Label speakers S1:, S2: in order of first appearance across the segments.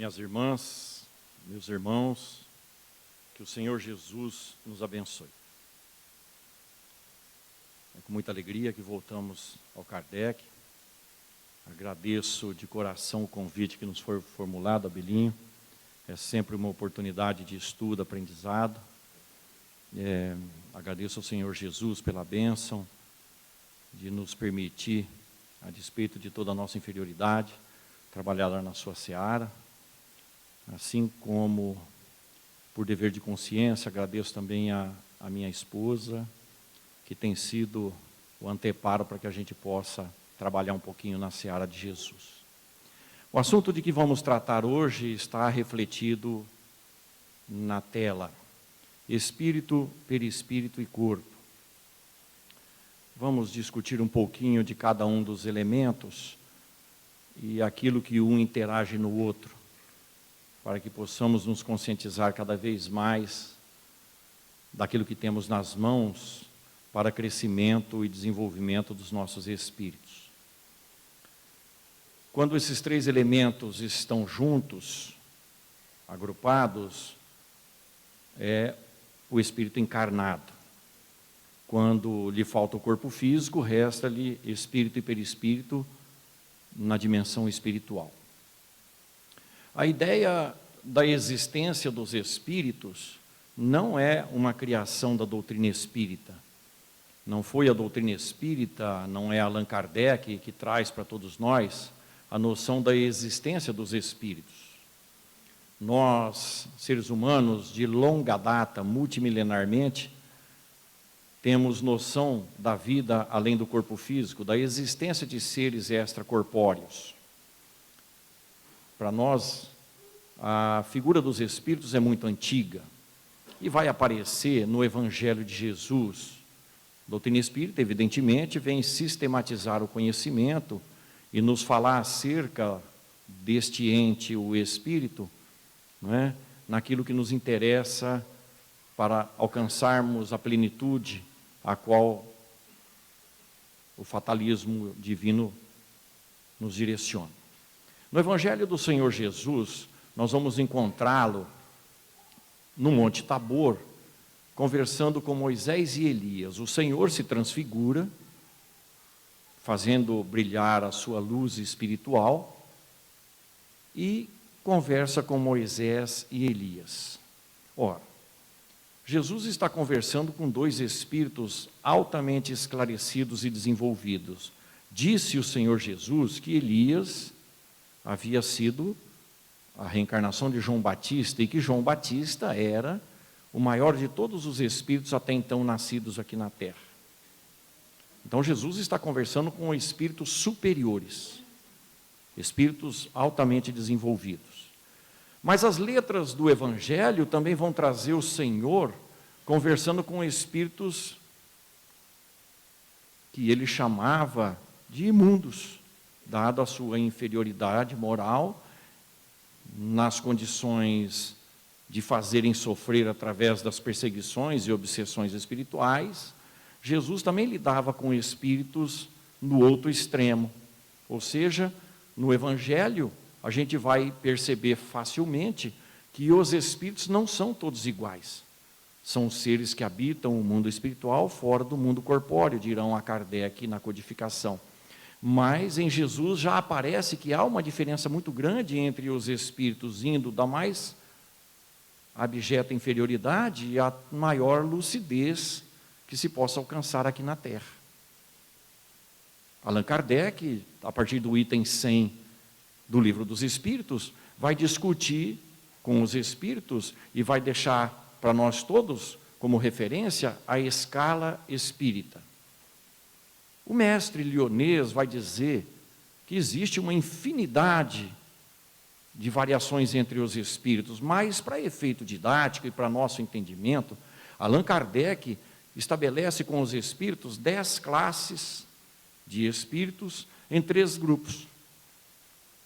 S1: Minhas irmãs, meus irmãos, que o Senhor Jesus nos abençoe. É com muita alegria que voltamos ao Kardec. Agradeço de coração o convite que nos foi formulado, Abelinho. É sempre uma oportunidade de estudo, aprendizado. Agradeço ao Senhor Jesus pela bênção de nos permitir, a despeito de toda a nossa inferioridade, trabalhar lá na sua seara. Assim como, por dever de consciência, agradeço também a minha esposa, que tem sido o anteparo para que a gente possa trabalhar um pouquinho na seara de Jesus. O assunto de que vamos tratar hoje está refletido na tela: espírito, perispírito e corpo. Vamos discutir um pouquinho de cada um dos elementos e aquilo que um interage no outro, para que possamos nos conscientizar cada vez mais daquilo que temos nas mãos para crescimento e desenvolvimento dos nossos espíritos. Quando esses três elementos estão juntos, agrupados, é o espírito encarnado. Quando lhe falta o corpo físico, resta-lhe espírito e perispírito na dimensão espiritual. A ideia da existência dos espíritos não é uma criação da doutrina espírita. Não foi a doutrina espírita, não é Allan Kardec que traz para todos nós a noção da existência dos espíritos. Nós, seres humanos, de longa data, multimilenarmente, temos noção da vida além do corpo físico, da existência de seres extracorpóreos. Para nós, a figura dos espíritos é muito antiga e vai aparecer no Evangelho de Jesus. A doutrina espírita, evidentemente, vem sistematizar o conhecimento e nos falar acerca deste ente, o espírito, não é? Naquilo que nos interessa para alcançarmos a plenitude a qual o fatalismo divino nos direciona. No Evangelho do Senhor Jesus, nós vamos encontrá-lo no Monte Tabor, conversando com Moisés e Elias. O Senhor se transfigura, fazendo brilhar a sua luz espiritual, e conversa com Moisés e Elias. Ora, Jesus está conversando com dois espíritos altamente esclarecidos e desenvolvidos. Disse o Senhor Jesus que Elias havia sido a reencarnação de João Batista, e que João Batista era o maior de todos os espíritos até então nascidos aqui na Terra. Então Jesus está conversando com espíritos superiores, espíritos altamente desenvolvidos. Mas as letras do Evangelho também vão trazer o Senhor conversando com espíritos que ele chamava de imundos, dado a sua inferioridade moral, nas condições de fazerem sofrer através das perseguições e obsessões espirituais. Jesus também lidava com espíritos no outro extremo, ou seja, no Evangelho a gente vai perceber facilmente que os espíritos não são todos iguais. São seres que habitam o mundo espiritual fora do mundo corpóreo, dirão a Kardec na codificação. Mas em Jesus já aparece que há uma diferença muito grande entre os espíritos indo da mais abjeta inferioridade e a maior lucidez que se possa alcançar aqui na Terra. Allan Kardec, a partir do item 100 do Livro dos Espíritos, vai discutir com os espíritos e vai deixar para nós todos como referência a escala espírita. O mestre Lyonês vai dizer que existe uma infinidade de variações entre os espíritos, mas para efeito didático e para nosso entendimento, Allan Kardec estabelece com os espíritos 10 classes de espíritos em 3 grupos.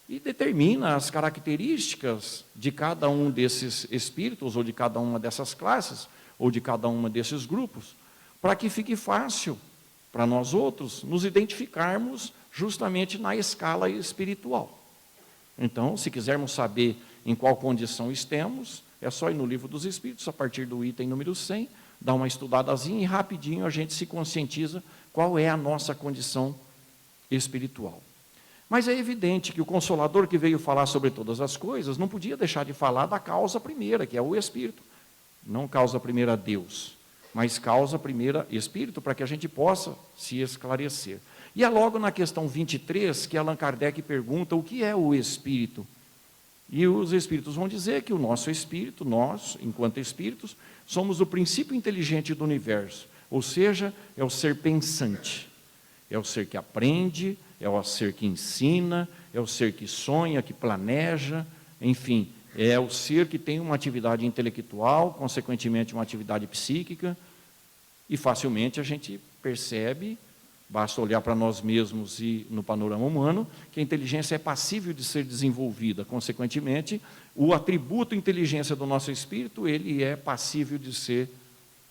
S1: E determina as características de cada um desses espíritos, ou de cada uma dessas classes, ou de cada um desses grupos, para que fique fácil para nós outros nos identificarmos justamente na escala espiritual. Então, se quisermos saber em qual condição estamos, é só ir no Livro dos Espíritos, a partir do item número 100, dar uma estudadazinha e rapidinho a gente se conscientiza qual é a nossa condição espiritual. Mas é evidente que o Consolador, que veio falar sobre todas as coisas, não podia deixar de falar da causa primeira, que é o Espírito. Não causa primeira Deus, mas causa primeira Espírito, para que a gente possa se esclarecer. E é logo na questão 23 que Allan Kardec pergunta o que é o Espírito. E os Espíritos vão dizer que o nosso Espírito, nós, enquanto Espíritos, somos o princípio inteligente do universo, ou seja, é o ser pensante, é o ser que aprende, é o ser que ensina, é o ser que sonha, que planeja, enfim, é o ser que tem uma atividade intelectual, consequentemente uma atividade psíquica, e facilmente a gente percebe, basta olhar para nós mesmos e no panorama humano, que a inteligência é passível de ser desenvolvida. Consequentemente, o atributo inteligência do nosso espírito, ele é passível de ser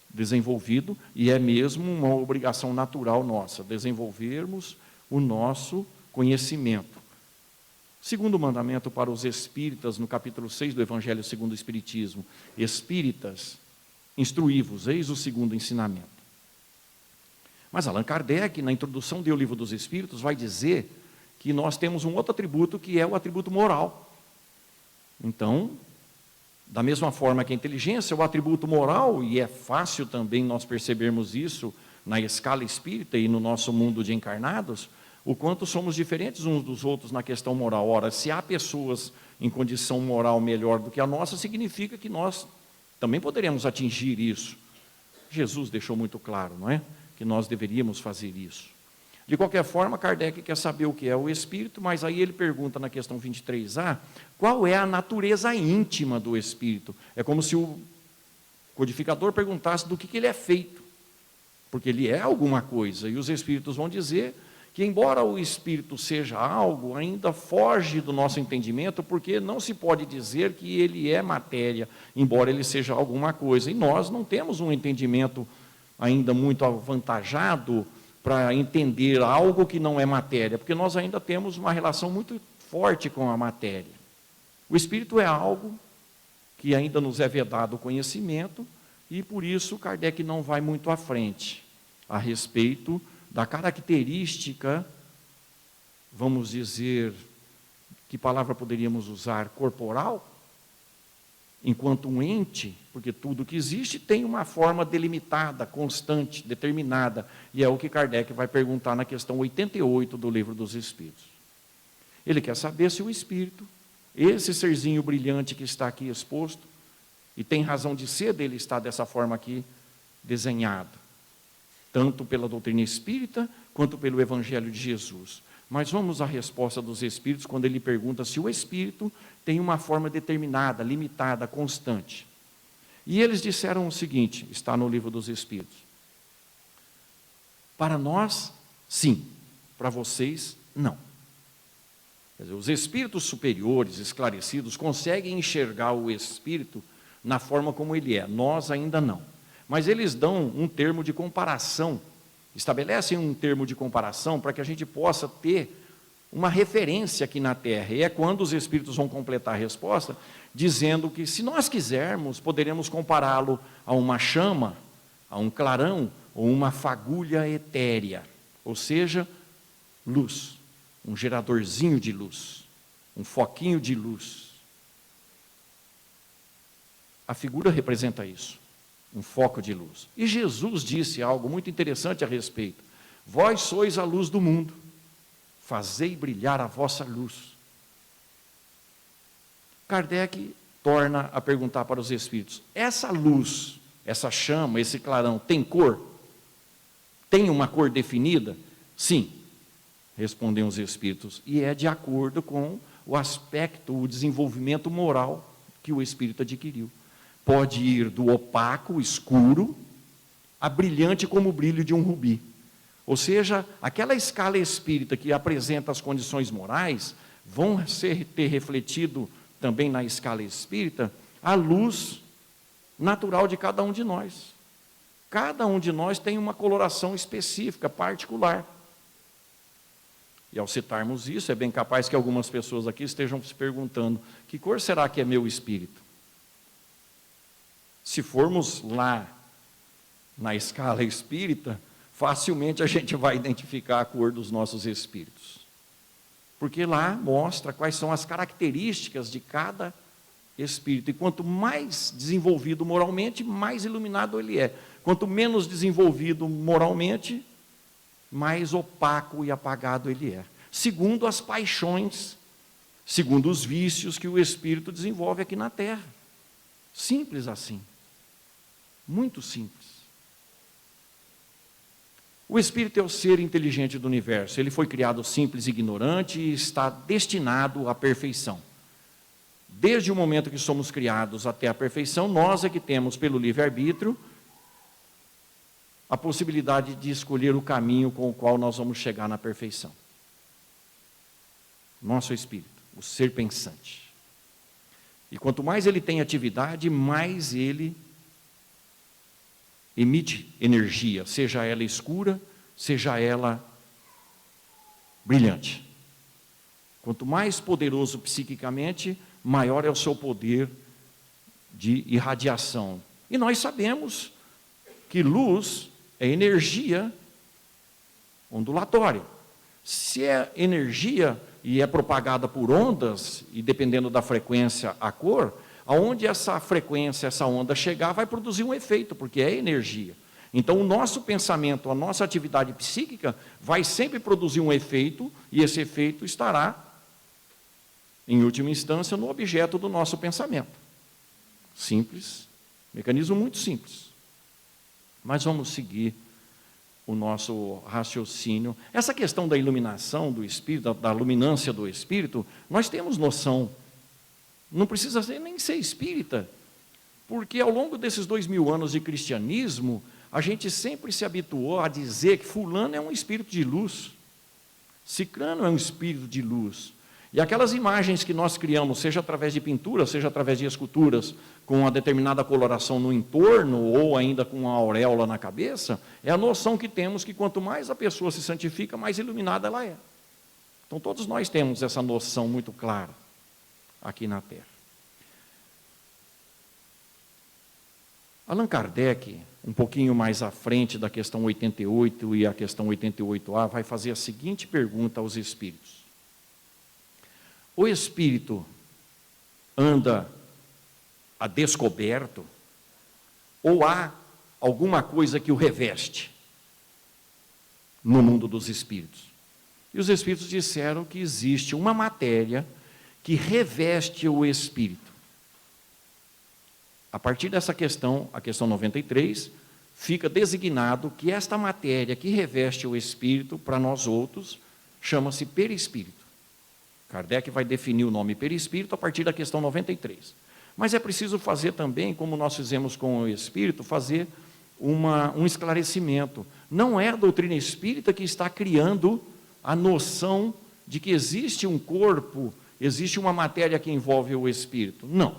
S1: desenvolvido e é mesmo uma obrigação natural nossa, desenvolvermos o nosso conhecimento. Segundo mandamento para os espíritas, no capítulo 6 do Evangelho segundo o Espiritismo: espíritas, instruí-vos, eis o segundo ensinamento. Mas Allan Kardec, na introdução do Livro dos Espíritos, vai dizer que nós temos um outro atributo, que é o atributo moral. Então, da mesma forma que a inteligência é o atributo moral, e é fácil também nós percebermos isso na escala espírita e no nosso mundo de encarnados, o quanto somos diferentes uns dos outros na questão moral. Ora, se há pessoas em condição moral melhor do que a nossa, significa que nós também poderemos atingir isso. Jesus deixou muito claro, não é? Que nós deveríamos fazer isso. De qualquer forma, Kardec quer saber o que é o Espírito, mas aí ele pergunta na questão 23A, qual é a natureza íntima do Espírito? É como se o codificador perguntasse do que ele é feito, porque ele é alguma coisa, e os Espíritos vão dizer que, embora o Espírito seja algo, ainda foge do nosso entendimento, porque não se pode dizer que ele é matéria, embora ele seja alguma coisa, e nós não temos um entendimento ainda muito avantajado para entender algo que não é matéria, porque nós ainda temos uma relação muito forte com a matéria. O Espírito é algo que ainda nos é vedado o conhecimento, e por isso Kardec não vai muito à frente a respeito da característica, vamos dizer, que palavra poderíamos usar, corporal, enquanto um ente, porque tudo que existe tem uma forma delimitada, constante, determinada, e é o que Kardec vai perguntar na questão 88 do Livro dos Espíritos. Ele quer saber se o Espírito, esse serzinho brilhante que está aqui exposto, e tem razão de ser dele estar dessa forma aqui desenhado, tanto pela doutrina espírita, quanto pelo Evangelho de Jesus. Mas vamos à resposta dos Espíritos, quando ele pergunta se o Espírito tem uma forma determinada, limitada, constante. E eles disseram o seguinte, está no Livro dos Espíritos: para nós, sim, para vocês, não. Quer dizer, os espíritos superiores, esclarecidos, conseguem enxergar o Espírito na forma como ele é, nós ainda não. Mas eles dão um termo de comparação, estabelecem um termo de comparação para que a gente possa ter uma referência aqui na Terra. E é quando os Espíritos vão completar a resposta, dizendo que, se nós quisermos, poderemos compará-lo a uma chama, a um clarão, ou uma fagulha etérea, ou seja, luz, um geradorzinho de luz, um foquinho de luz. A figura representa isso, um foco de luz. E Jesus disse algo muito interessante a respeito: vós sois a luz do mundo, fazei brilhar a vossa luz. Kardec torna a perguntar para os Espíritos: essa luz, essa chama, esse clarão, tem cor? Tem uma cor definida? Sim, respondem os Espíritos, e é de acordo com o aspecto, o desenvolvimento moral que o Espírito adquiriu. Pode ir do opaco, escuro, a brilhante como o brilho de um rubi. Ou seja, aquela escala espírita que apresenta as condições morais, vão ter refletido também na escala espírita a luz natural de cada um de nós. Cada um de nós tem uma coloração específica, particular. E ao citarmos isso, é bem capaz que algumas pessoas aqui estejam se perguntando, que cor será que é meu espírito? Se formos lá na escala espírita, facilmente a gente vai identificar a cor dos nossos espíritos. Porque lá mostra quais são as características de cada espírito. E quanto mais desenvolvido moralmente, mais iluminado ele é. Quanto menos desenvolvido moralmente, mais opaco e apagado ele é. Segundo as paixões, segundo os vícios que o espírito desenvolve aqui na Terra. Simples assim. Muito simples. O espírito é o ser inteligente do universo. Ele foi criado simples e ignorante e está destinado à perfeição. Desde o momento que somos criados até a perfeição, nós é que temos, pelo livre-arbítrio, a possibilidade de escolher o caminho com o qual nós vamos chegar na perfeição. Nosso espírito, o ser pensante. E quanto mais ele tem atividade, mais ele emite energia, seja ela escura, seja ela brilhante. Quanto mais poderoso psiquicamente, maior é o seu poder de irradiação. E nós sabemos que luz é energia ondulatória. Se é energia e é propagada por ondas, e dependendo da frequência, a cor, aonde essa frequência, essa onda chegar, vai produzir um efeito, porque é energia. Então, o nosso pensamento, a nossa atividade psíquica, vai sempre produzir um efeito, e esse efeito estará, em última instância, no objeto do nosso pensamento. Simples, mecanismo muito simples. Mas vamos seguir o nosso raciocínio. Essa questão da iluminação do espírito, da luminância do espírito, nós temos noção. Não precisa nem ser espírita, porque ao longo desses 2000 anos de cristianismo, a gente sempre se habituou a dizer que fulano é um espírito de luz, ciclano é um espírito de luz. E aquelas imagens que nós criamos, seja através de pinturas, seja através de esculturas, com uma determinada coloração no entorno, ou ainda com uma auréola na cabeça, é a noção que temos que quanto mais a pessoa se santifica, mais iluminada ela é. Então todos nós temos essa noção muito clara aqui na Terra. Allan Kardec, um pouquinho mais à frente da questão 88 e a questão 88A, vai fazer a seguinte pergunta aos espíritos. O espírito anda a descoberto ou há alguma coisa que o reveste no mundo dos espíritos? E os espíritos disseram que existe uma matéria que reveste o espírito. A partir dessa questão, a questão 93, fica designado que esta matéria que reveste o espírito, para nós outros, chama-se perispírito. Kardec vai definir o nome perispírito a partir da questão 93. Mas é preciso fazer também, como nós fizemos com o espírito, fazer um esclarecimento. Não é a doutrina espírita que está criando a noção de que existe um corpo, existe uma matéria que envolve o espírito. Não.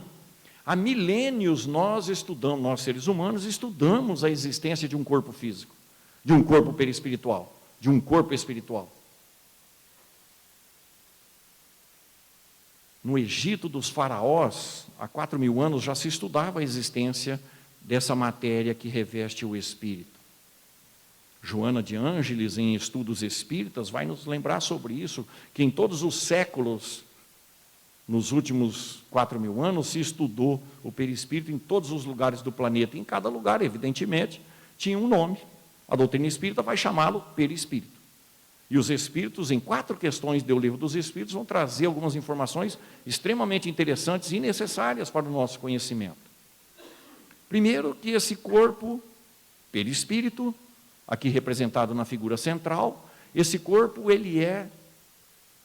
S1: Há milênios nós estudamos, nós seres humanos, estudamos a existência de um corpo físico, de um corpo perispiritual, de um corpo espiritual. No Egito dos faraós, há 4.000 anos, já se estudava a existência dessa matéria que reveste o espírito. Joana de Ângeles, em Estudos Espíritas, vai nos lembrar sobre isso, que em todos os séculos, nos últimos 4.000 anos, se estudou o perispírito em todos os lugares do planeta. Em cada lugar, evidentemente, tinha um nome. A doutrina espírita vai chamá-lo perispírito. E os espíritos, em 4 questões do Livro dos Espíritos, vão trazer algumas informações extremamente interessantes e necessárias para o nosso conhecimento. Primeiro, que esse corpo perispírito, aqui representado na figura central, esse corpo ele é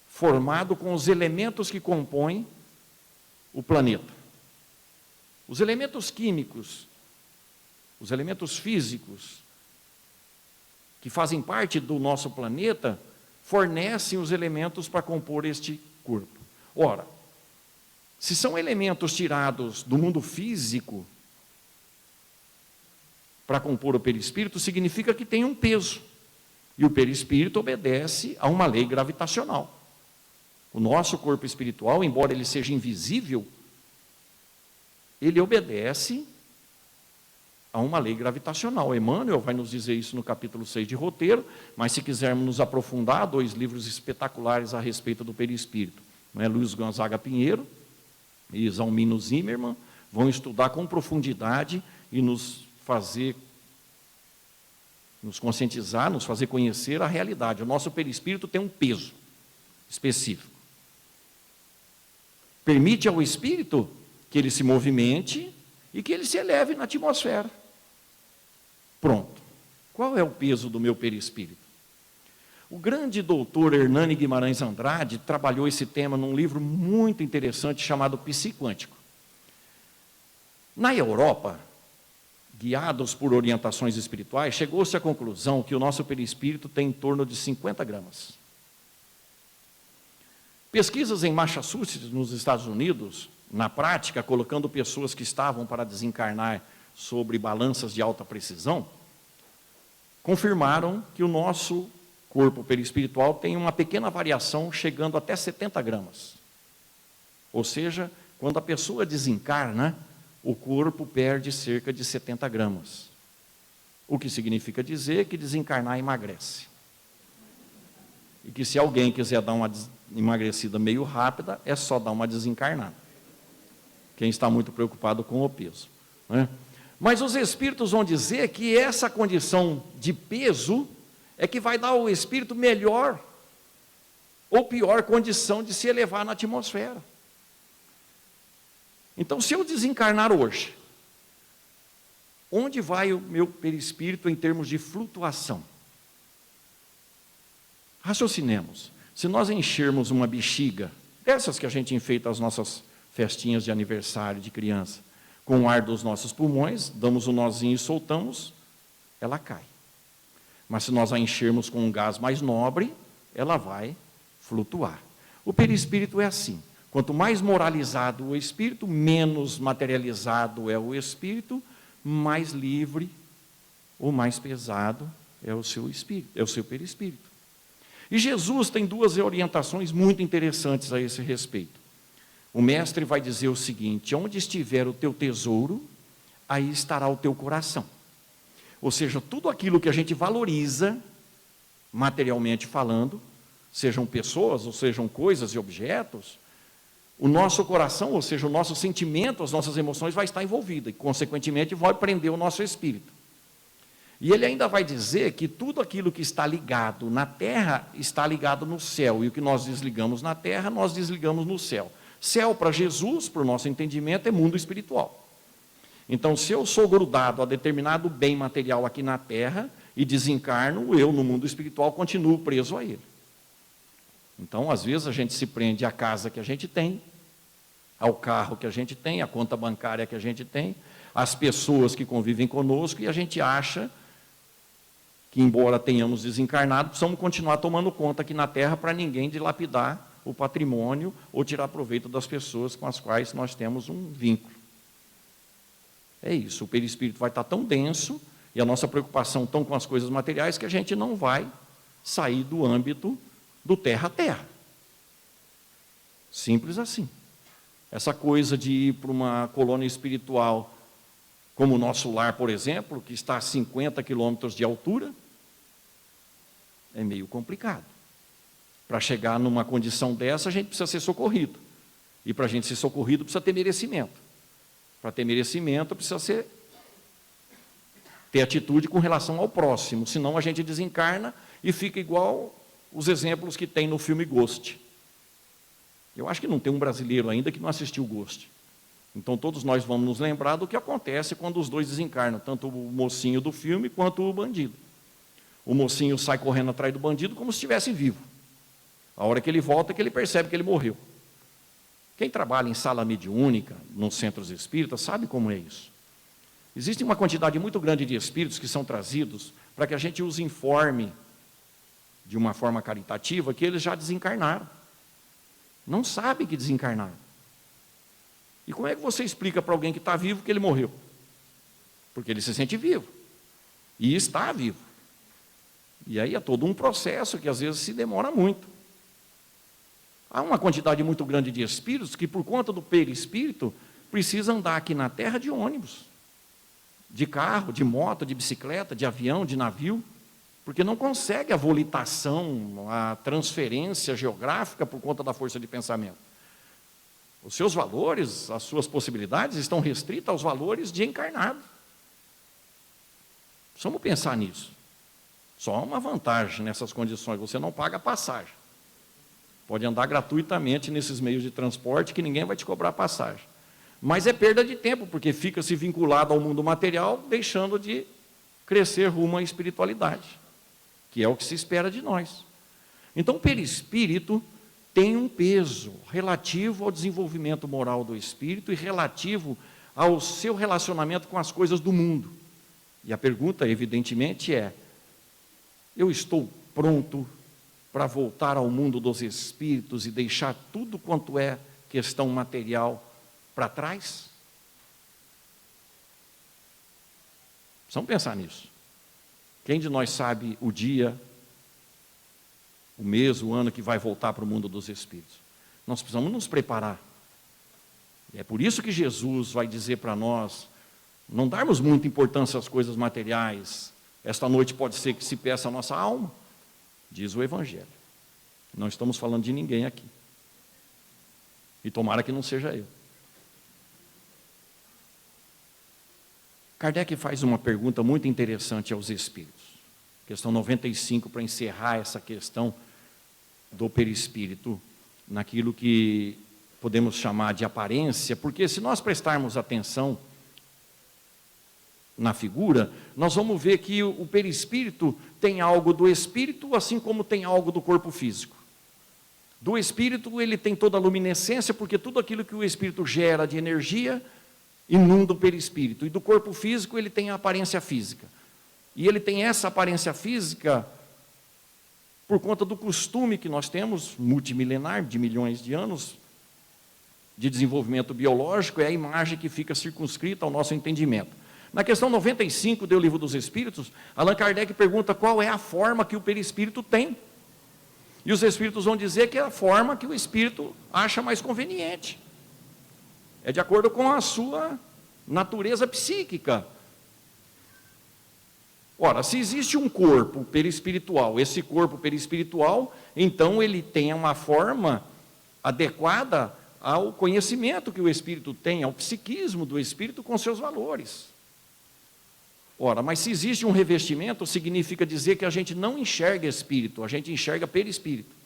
S1: formado com os elementos que compõem o planeta. Os elementos químicos, os elementos físicos, que fazem parte do nosso planeta, fornecem os elementos para compor este corpo. Ora, se são elementos tirados do mundo físico para compor o perispírito, significa que tem um peso. E o perispírito obedece a uma lei gravitacional. O nosso corpo espiritual, embora ele seja invisível, ele obedece a uma lei gravitacional. Emmanuel vai nos dizer isso no capítulo 6 de Roteiro, mas se quisermos nos aprofundar, 2 livros espetaculares a respeito do perispírito, Luiz Gonzaga Pinheiro e Zalmino Zimmermann, vão estudar com profundidade e nos conscientizar, nos fazer conhecer a realidade. O nosso perispírito tem um peso específico. Permite ao espírito que ele se movimente e que ele se eleve na atmosfera. Pronto. Qual é o peso do meu perispírito? O grande doutor Hernani Guimarães Andrade trabalhou esse tema num livro muito interessante chamado Psiquântico. Na Europa, guiados por orientações espirituais, chegou-se à conclusão que o nosso perispírito tem em torno de 50 gramas. Pesquisas em Massachusetts, nos Estados Unidos, na prática, colocando pessoas que estavam para desencarnar sobre balanças de alta precisão, confirmaram que o nosso corpo perispiritual tem uma pequena variação, chegando até 70 gramas. Ou seja, quando a pessoa desencarna, o corpo perde cerca de 70 gramas. O que significa dizer que desencarnar emagrece. E que se alguém quiser dar uma emagrecida meio rápida, é só dar uma desencarnada. Quem está muito preocupado com o peso, né? Mas os espíritos vão dizer que essa condição de peso é que vai dar ao espírito melhor ou pior condição de se elevar na atmosfera. Então, se eu desencarnar hoje, onde vai o meu perispírito em termos de flutuação? Raciocinemos. Se nós enchermos uma bexiga, dessas que a gente enfeita as nossas festinhas de aniversário de criança, com o ar dos nossos pulmões, damos um nozinho e soltamos, ela cai. Mas se nós a enchermos com um gás mais nobre, ela vai flutuar. O perispírito é assim. Quanto mais moralizado o espírito, menos materializado é o espírito, mais livre ou mais pesado é o seu espírito, é o seu perispírito. E Jesus tem 2 orientações muito interessantes a esse respeito. O mestre vai dizer o seguinte: onde estiver o teu tesouro, aí estará o teu coração. Ou seja, tudo aquilo que a gente valoriza, materialmente falando, sejam pessoas, ou sejam coisas e objetos, o nosso coração, ou seja, o nosso sentimento, as nossas emoções vai estar envolvido e, consequentemente, vai prender o nosso espírito. E ele ainda vai dizer que tudo aquilo que está ligado na terra está ligado no céu, e o que nós desligamos na terra, nós desligamos no céu. Céu, para Jesus, para o nosso entendimento, é mundo espiritual. Então, se eu sou grudado a determinado bem material aqui na terra e desencarno, eu, no mundo espiritual, continuo preso a ele. Então, às vezes, a gente se prende à casa que a gente tem, ao carro que a gente tem, à conta bancária que a gente tem, às pessoas que convivem conosco, e a gente acha que, embora tenhamos desencarnado, precisamos continuar tomando conta aqui na terra para ninguém dilapidar o patrimônio ou tirar proveito das pessoas com as quais nós temos um vínculo. É isso, o perispírito vai estar tão denso e a nossa preocupação tão com as coisas materiais que a gente não vai sair do âmbito do terra a terra. Simples assim. Essa coisa de ir para uma colônia espiritual, como o nosso lar, por exemplo, que está a 50 quilômetros de altura, é meio complicado. Para chegar numa condição dessa, a gente precisa ser socorrido. E para a gente ser socorrido, precisa ter merecimento. Para ter merecimento, precisa ter atitude com relação ao próximo. Senão a gente desencarna e fica igual os exemplos que tem no filme Ghost. Eu acho que não tem um brasileiro ainda que não assistiu Ghost. Então todos nós vamos nos lembrar do que acontece quando os dois desencarnam, tanto o mocinho do filme quanto o bandido. O mocinho sai correndo atrás do bandido como se estivesse vivo. A hora que ele volta é que ele percebe que ele morreu. Quem trabalha em sala mediúnica, nos centros espíritas, sabe como é isso. Existe uma quantidade muito grande de espíritos que são trazidos para que a gente os informe de uma forma caritativa que eles já desencarnaram. Não sabe que desencarnaram. E como é que você explica para alguém que está vivo que ele morreu? Porque ele se sente vivo. E está vivo. E aí é todo um processo que às vezes se demora muito. Há uma quantidade muito grande de espíritos que, por conta do perispírito, precisam andar aqui na Terra de ônibus, de carro, de moto, de bicicleta, de avião, de navio, porque não consegue a volitação, a transferência geográfica por conta da força de pensamento. Os seus valores, as suas possibilidades estão restritas aos valores de encarnado. Vamos pensar nisso. Só uma vantagem nessas condições, você não paga passagem. Pode andar gratuitamente nesses meios de transporte que ninguém vai te cobrar passagem. Mas é perda de tempo, porque fica-se vinculado ao mundo material, deixando de crescer rumo à espiritualidade, que é o que se espera de nós. Então, o perispírito tem um peso relativo ao desenvolvimento moral do espírito e relativo ao seu relacionamento com as coisas do mundo. E a pergunta, evidentemente, é: eu estou pronto para voltar ao mundo dos espíritos e deixar tudo quanto é questão material para trás? Vamos pensar nisso. Quem de nós sabe o dia, o mês, o ano que vai voltar para o mundo dos espíritos? Nós precisamos nos preparar. É por isso que Jesus vai dizer para nós não darmos muita importância às coisas materiais. Esta noite pode ser que se peça a nossa alma, diz o Evangelho. Não estamos falando de ninguém aqui. E tomara que não seja eu. Kardec faz uma pergunta muito interessante aos espíritos. Questão 95, para encerrar essa questão do perispírito, naquilo que podemos chamar de aparência, porque se nós prestarmos atenção na figura, nós vamos ver que o perispírito tem algo do espírito, assim como tem algo do corpo físico. Do espírito, ele tem toda a luminescência, porque tudo aquilo que o espírito gera de energia inunda o perispírito. E do corpo físico, ele tem a aparência física. E ele tem essa aparência física por conta do costume que nós temos, multimilenar, de milhões de anos, de desenvolvimento biológico, é a imagem que fica circunscrita ao nosso entendimento. Na questão 95 do Livro dos Espíritos, Allan Kardec pergunta qual é a forma que o perispírito tem. E os espíritos vão dizer que é a forma que o espírito acha mais conveniente. É de acordo com a sua natureza psíquica. Ora, se existe um corpo perispiritual, esse corpo perispiritual, então ele tem uma forma adequada ao conhecimento que o espírito tem, ao psiquismo do espírito com seus valores. Ora, mas se existe um revestimento, significa dizer que a gente não enxerga espírito, a gente enxerga perispírito.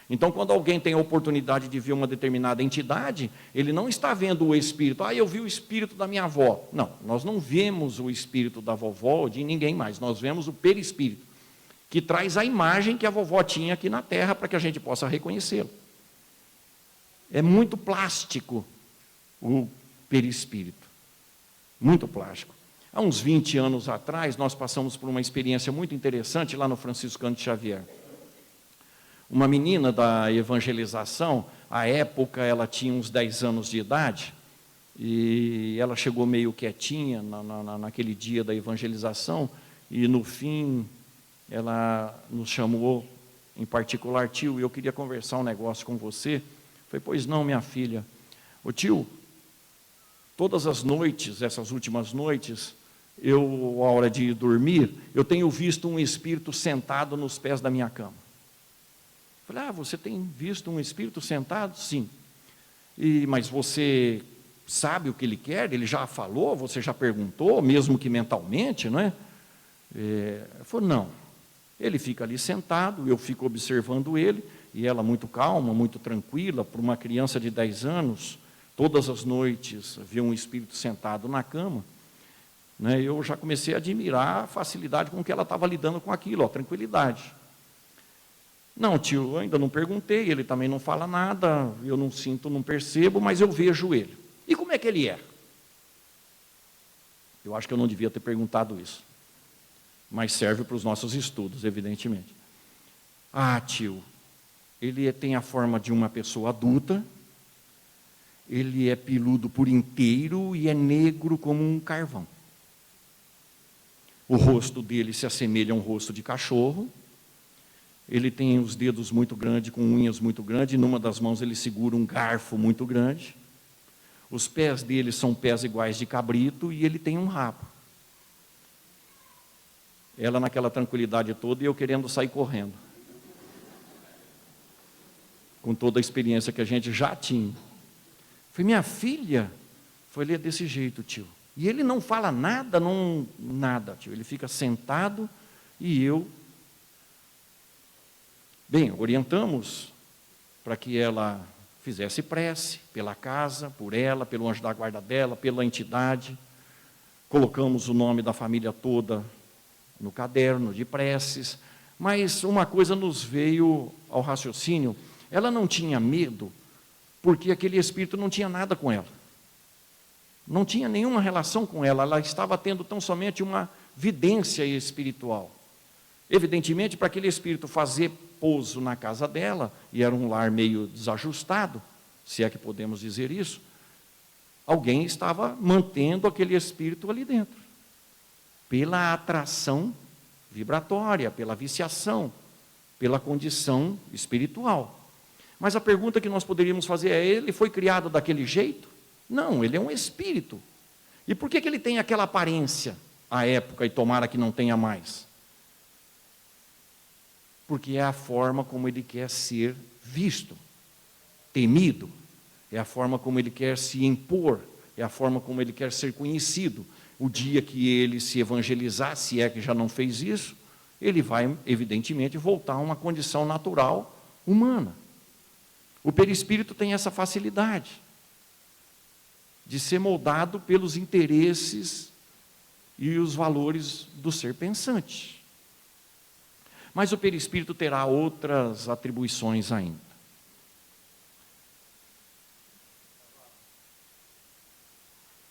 S1: Então, quando alguém tem a oportunidade de ver uma determinada entidade, ele não está vendo o espírito. Eu vi o espírito da minha avó. Não, nós não vemos o espírito da vovó ou de ninguém mais. Nós vemos o perispírito, que traz a imagem que a vovó tinha aqui na Terra para que a gente possa reconhecê-lo. É muito plástico o perispírito, muito plástico. Há uns 20 anos atrás, nós passamos por uma experiência muito interessante lá no Franciscano de Xavier. Uma menina da evangelização, à época ela tinha uns 10 anos de idade, e ela chegou meio quietinha naquele dia da evangelização, e no fim ela nos chamou em particular: tio, eu queria conversar um negócio com você. Eu falei: pois não, minha filha. Ô tio, todas as noites, essas últimas noites, à hora de ir dormir, eu tenho visto um espírito sentado nos pés da minha cama. Eu falei: você tem visto um espírito sentado? Sim. Mas você sabe o que ele quer? Ele já falou? Você já perguntou, mesmo que mentalmente, não é? Eu falei: não. Ele fica ali sentado, eu fico observando ele, e ela muito calma, muito tranquila, para uma criança de 10 anos, todas as noites vê um espírito sentado na cama, né? Eu já comecei a admirar a facilidade com que ela estava lidando com aquilo, a tranquilidade. Não, tio, eu ainda não perguntei, ele também não fala nada, eu não sinto, não percebo, mas eu vejo ele. E como é que ele é? Eu acho que eu não devia ter perguntado isso, mas serve para os nossos estudos, evidentemente. Tio, ele tem a forma de uma pessoa adulta, ele é peludo por inteiro e é negro como um carvão. O rosto dele se assemelha a um rosto de cachorro, ele tem os dedos muito grandes, com unhas muito grandes, e numa das mãos ele segura um garfo muito grande. Os pés dele são pés iguais de cabrito, e ele tem um rabo. Ela naquela tranquilidade toda, e eu querendo sair correndo. Com toda a experiência que a gente já tinha. Falei, minha filha, foi ler desse jeito, tio. E ele não fala nada, nada, tio. Ele fica sentado e eu... Bem, orientamos para que ela fizesse prece pela casa, por ela, pelo anjo da guarda dela, pela entidade. Colocamos o nome da família toda no caderno de preces. Mas uma coisa nos veio ao raciocínio: ela não tinha medo, porque aquele espírito não tinha nada com ela. Não tinha nenhuma relação com ela, ela estava tendo tão somente uma vidência espiritual. Evidentemente, para aquele espírito fazer pouso na casa dela, e era um lar meio desajustado, se é que podemos dizer isso, alguém estava mantendo aquele espírito ali dentro, pela atração vibratória, pela viciação, pela condição espiritual. Mas a pergunta que nós poderíamos fazer é: ele foi criado daquele jeito? Não, ele é um espírito. E por que ele tem aquela aparência à época, e tomara que não tenha mais? Porque é a forma como ele quer ser visto, temido, é a forma como ele quer se impor, é a forma como ele quer ser conhecido. O dia que ele se evangelizar, se é que já não fez isso, ele vai, evidentemente, voltar a uma condição natural, humana. O perispírito tem essa facilidade de ser moldado pelos interesses e os valores do ser pensante. Mas o perispírito terá outras atribuições ainda.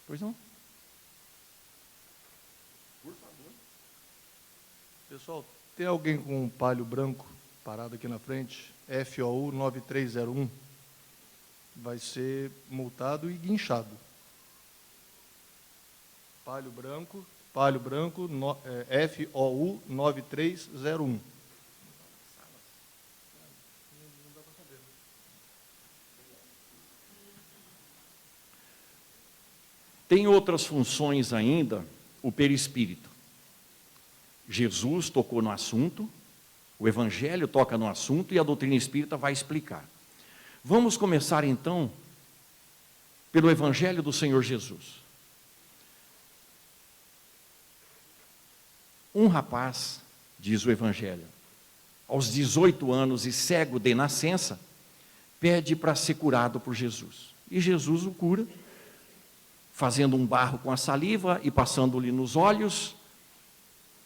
S1: Pois não?
S2: Por favor. Pessoal, tem alguém com um palho branco parado aqui na frente? FOU 9301. Vai ser multado e guinchado. Palho branco, FOU 9301.
S1: Tem outras funções ainda, o perispírito. Jesus tocou no assunto, o Evangelho toca no assunto e a doutrina espírita vai explicar. Vamos começar então pelo Evangelho do Senhor Jesus. Um rapaz, diz o Evangelho, aos 18 anos e cego de nascença, pede para ser curado por Jesus. E Jesus o cura, fazendo um barro com a saliva e passando-lhe nos olhos,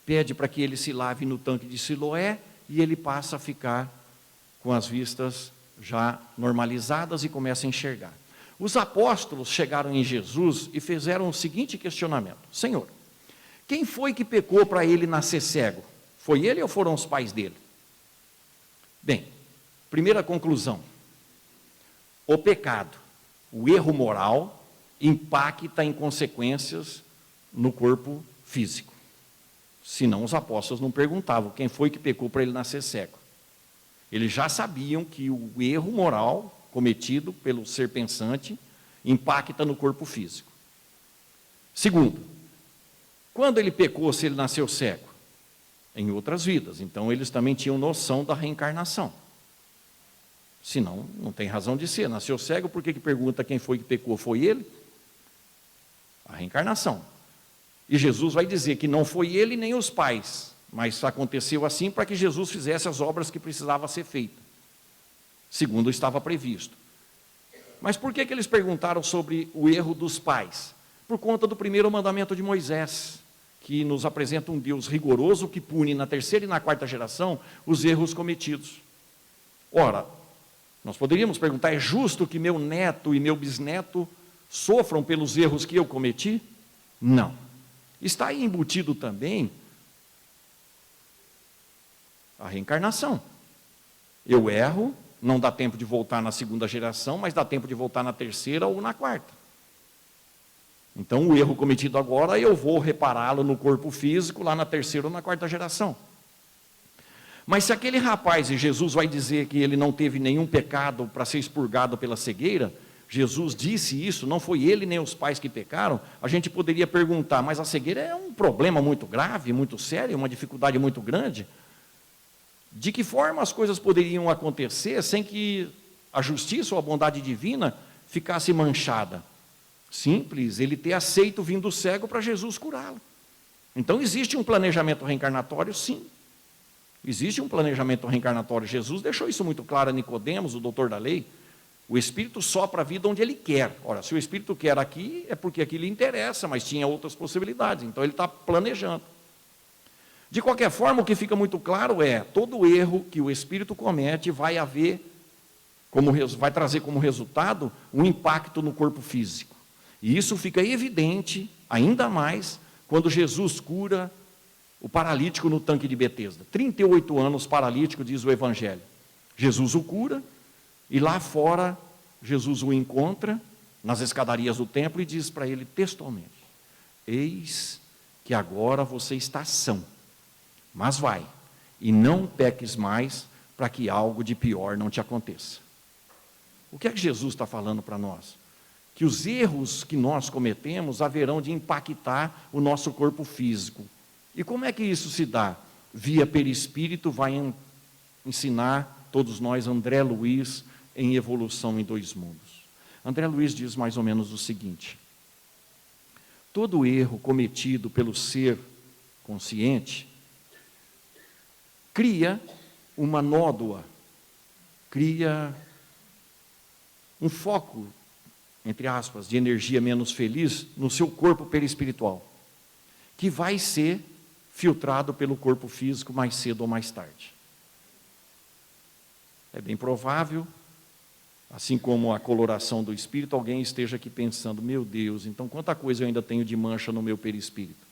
S1: pede para que ele se lave no tanque de Siloé, e ele passa a ficar com as vistas já normalizadas e começa a enxergar. Os apóstolos chegaram em Jesus e fizeram o seguinte questionamento: Senhor, quem foi que pecou para ele nascer cego? Foi ele ou foram os pais dele? Bem, primeira conclusão: o pecado, o erro moral, impacta em consequências no corpo físico. Senão os apóstolos não perguntavam quem foi que pecou para ele nascer cego. Eles já sabiam que o erro moral cometido pelo ser pensante impacta no corpo físico. Segundo, quando ele pecou, se ele nasceu cego? Em outras vidas. Então eles também tinham noção da reencarnação. Senão, não tem razão de ser. Nasceu cego, por que pergunta quem foi que pecou? Foi ele? A reencarnação. E Jesus vai dizer que não foi ele nem os pais, mas aconteceu assim para que Jesus fizesse as obras que precisava ser feitas, segundo estava previsto. Mas por que eles perguntaram sobre o erro dos pais? Por conta do primeiro mandamento de Moisés, que nos apresenta um Deus rigoroso que pune na terceira e na quarta geração os erros cometidos. Ora, nós poderíamos perguntar: é justo que meu neto e meu bisneto sofram pelos erros que eu cometi? Não. Está aí embutido também a reencarnação. Eu erro, não dá tempo de voltar na segunda geração, mas dá tempo de voltar na terceira ou na quarta. Então o erro cometido agora, eu vou repará-lo no corpo físico, lá na terceira ou na quarta geração. Mas se aquele rapaz, e Jesus vai dizer que ele não teve nenhum pecado para ser expurgado pela cegueira, Jesus disse isso, não foi ele nem os pais que pecaram, a gente poderia perguntar, mas a cegueira é um problema muito grave, muito sério, uma dificuldade muito grande? De que forma as coisas poderiam acontecer sem que a justiça ou a bondade divina ficasse manchada? Simples, ele ter aceito vindo cego para Jesus curá-lo. Então existe um planejamento reencarnatório, sim. Existe um planejamento reencarnatório. Jesus deixou isso muito claro a Nicodemos, o doutor da lei. O Espírito sopra a vida onde ele quer. Ora, se o Espírito quer aqui, é porque aqui lhe interessa, mas tinha outras possibilidades. Então ele está planejando. De qualquer forma, o que fica muito claro é, todo erro que o Espírito comete vai trazer como resultado um impacto no corpo físico. E isso fica evidente, ainda mais, quando Jesus cura o paralítico no tanque de Betesda. 38 anos paralítico, diz o Evangelho. Jesus o cura, e lá fora, Jesus o encontra, nas escadarias do templo, e diz para ele textualmente, eis que agora você está são, mas vai, e não peques mais, para que algo de pior não te aconteça. O que é que Jesus está falando para nós? Que os erros que nós cometemos haverão de impactar o nosso corpo físico. E como é que isso se dá? Via perispírito vai ensinar todos nós André Luiz em Evolução em Dois Mundos. André Luiz diz mais ou menos o seguinte: todo erro cometido pelo ser consciente cria uma nódoa, cria um foco, entre aspas, de energia menos feliz no seu corpo perispiritual, que vai ser filtrado pelo corpo físico mais cedo ou mais tarde. É bem provável, assim como a coloração do espírito, alguém esteja aqui pensando, meu Deus, então quanta coisa eu ainda tenho de mancha no meu perispírito,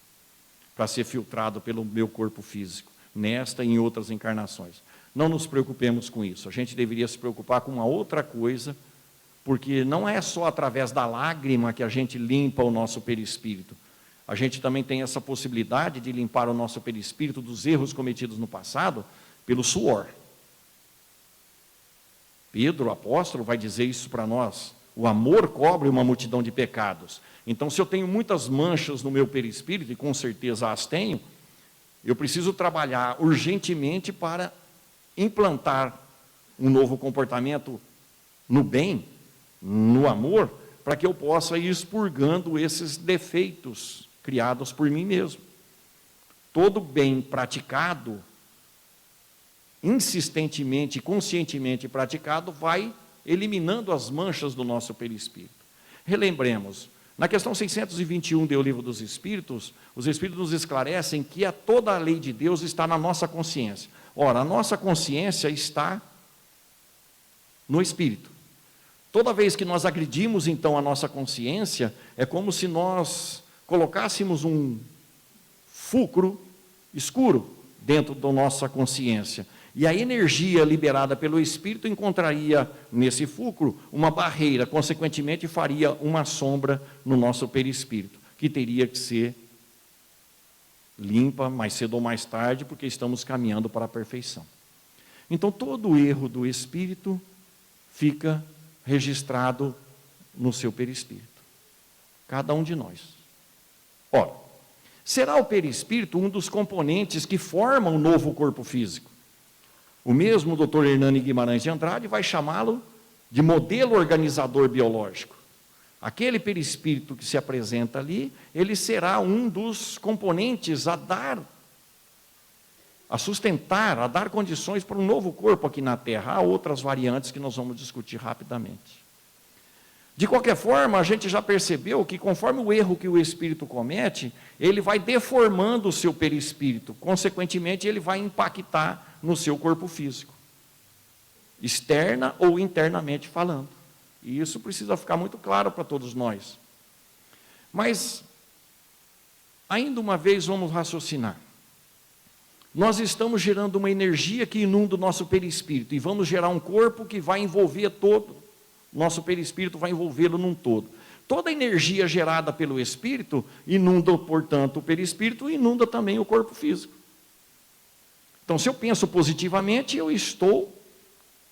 S1: para ser filtrado pelo meu corpo físico, nesta e em outras encarnações. Não nos preocupemos com isso, a gente deveria se preocupar com uma outra coisa, porque não é só através da lágrima que a gente limpa o nosso perispírito. A gente também tem essa possibilidade de limpar o nosso perispírito dos erros cometidos no passado pelo suor. Pedro, o apóstolo, vai dizer isso para nós. O amor cobre uma multidão de pecados. Então, se eu tenho muitas manchas no meu perispírito, e com certeza as tenho, eu preciso trabalhar urgentemente para implantar um novo comportamento no bem, no amor, para que eu possa ir expurgando esses defeitos criados por mim mesmo. Todo bem praticado, insistentemente, conscientemente praticado, vai eliminando as manchas do nosso perispírito. Relembremos, na questão 621 do Livro dos Espíritos, os Espíritos nos esclarecem que toda a lei de Deus está na nossa consciência. Ora, a nossa consciência está no Espírito. Toda vez que nós agredimos, então, a nossa consciência, é como se nós colocássemos um fulcro escuro dentro da nossa consciência. E a energia liberada pelo Espírito encontraria nesse fulcro uma barreira, consequentemente faria uma sombra no nosso perispírito, que teria que ser limpa mais cedo ou mais tarde, porque estamos caminhando para a perfeição. Então, todo erro do Espírito fica registrado no seu perispírito. Cada um de nós. Ora, será o perispírito um dos componentes que formam o novo corpo físico? O mesmo Dr. Hernani Guimarães de Andrade vai chamá-lo de modelo organizador biológico. Aquele perispírito que se apresenta ali, ele será um dos componentes a sustentar, a dar condições para um novo corpo aqui na Terra. Há outras variantes que nós vamos discutir rapidamente. De qualquer forma, a gente já percebeu que conforme o erro que o espírito comete, ele vai deformando o seu perispírito, consequentemente ele vai impactar no seu corpo físico, externa ou internamente falando. E isso precisa ficar muito claro para todos nós. Mas, ainda uma vez, vamos raciocinar. Nós estamos gerando uma energia que inunda o nosso perispírito e vamos gerar um corpo que vai envolver todo, nosso perispírito vai envolvê-lo num todo. Toda a energia gerada pelo espírito inunda, portanto, o perispírito e inunda também o corpo físico. Então, se eu penso positivamente, eu estou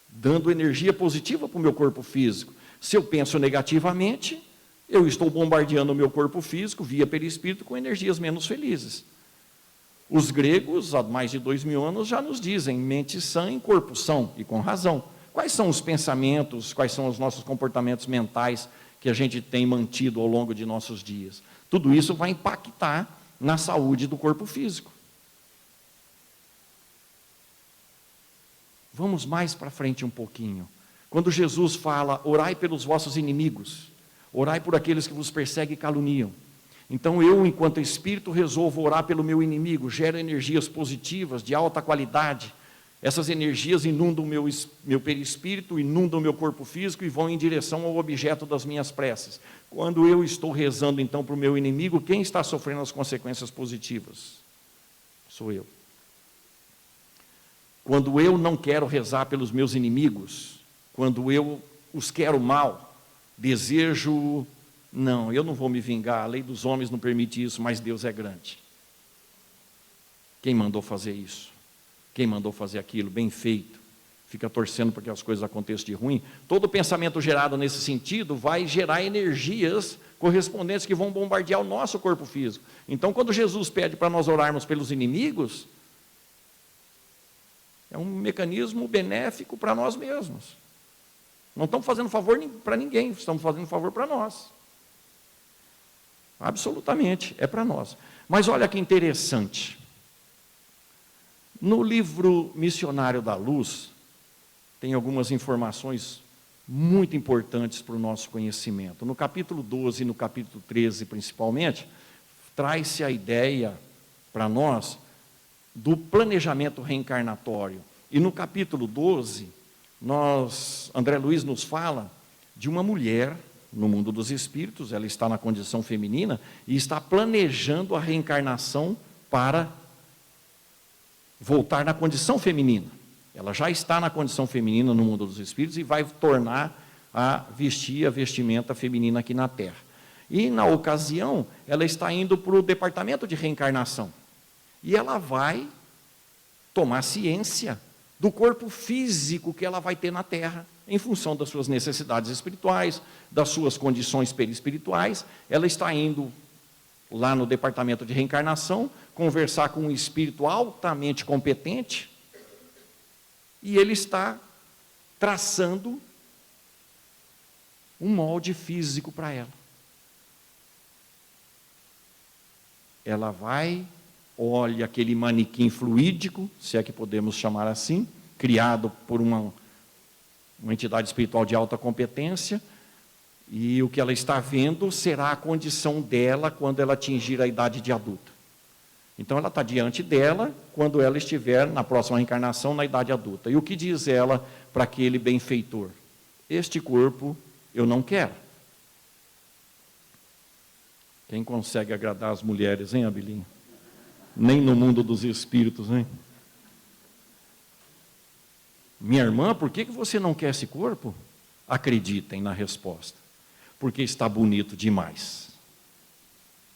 S1: dando energia positiva para o meu corpo físico. Se eu penso negativamente, eu estou bombardeando o meu corpo físico, via perispírito, com energias menos felizes. Os gregos, há mais de 2000 anos, já nos dizem, mente sã em corpo são, e com razão. Quais são os pensamentos, quais são os nossos comportamentos mentais que a gente tem mantido ao longo de nossos dias? Tudo isso vai impactar na saúde do corpo físico. Vamos mais para frente um pouquinho. Quando Jesus fala, orai pelos vossos inimigos, orai por aqueles que vos perseguem e caluniam. Então eu, enquanto espírito, resolvo orar pelo meu inimigo, gero energias positivas, de alta qualidade. Essas energias inundam o meu perispírito, inundam o meu corpo físico e vão em direção ao objeto das minhas preces. Quando eu estou rezando, então, para o meu inimigo, quem está sofrendo as consequências positivas? Sou eu. Quando eu não quero rezar pelos meus inimigos, quando eu os quero mal, desejo, não, eu não vou me vingar, a lei dos homens não permite isso, mas Deus é grande. Quem mandou fazer isso? Quem mandou fazer aquilo? Bem feito. Fica torcendo para que as coisas aconteçam de ruim. Todo pensamento gerado nesse sentido vai gerar energias correspondentes que vão bombardear o nosso corpo físico. Então, quando Jesus pede para nós orarmos pelos inimigos, é um mecanismo benéfico para nós mesmos. Não estamos fazendo favor para ninguém, estamos fazendo favor para nós. Absolutamente, é para nós. Mas olha que interessante. No livro Missionário da Luz, tem algumas informações muito importantes para o nosso conhecimento. No capítulo 12 e no capítulo 13, principalmente, traz-se a ideia para nós do planejamento reencarnatório. E no capítulo 12, André Luiz nos fala de uma mulher no mundo dos espíritos, ela está na condição feminina e está planejando a reencarnação para voltar na condição feminina. Ela já está na condição feminina no mundo dos espíritos e vai tornar a vestir a vestimenta feminina aqui na Terra. E, na ocasião, ela está indo para o departamento de reencarnação. E ela vai tomar ciência do corpo físico que ela vai ter na Terra, em função das suas necessidades espirituais, das suas condições perispirituais. Ela está indo lá no departamento de reencarnação, conversar com um espírito altamente competente, e ele está traçando um molde físico para ela. Ela vai, olha aquele manequim fluídico, se é que podemos chamar assim, criado por uma entidade espiritual de alta competência, e o que ela está vendo será a condição dela quando ela atingir a idade de adulta. Então ela está diante dela quando ela estiver na próxima reencarnação na idade adulta. E o que diz ela para aquele benfeitor? Este corpo eu não quero. Quem consegue agradar as mulheres, hein, Abilinha? Nem no mundo dos espíritos, hein? Minha irmã, por que você não quer esse corpo? Acreditem na resposta. Porque está bonito demais.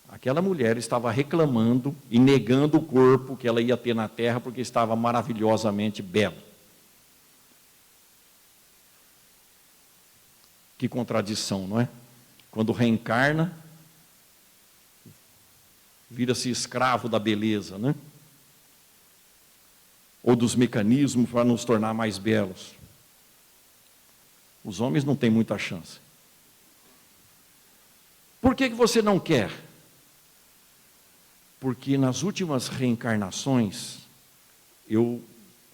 S1: Aquela mulher estava reclamando e negando o corpo que ela ia ter na Terra porque estava maravilhosamente belo. Que contradição, não é? Quando reencarna, vira-se escravo da beleza, né? Ou dos mecanismos para nos tornar mais belos. Os homens não têm muita chance. Por que você não quer? Porque nas últimas reencarnações, eu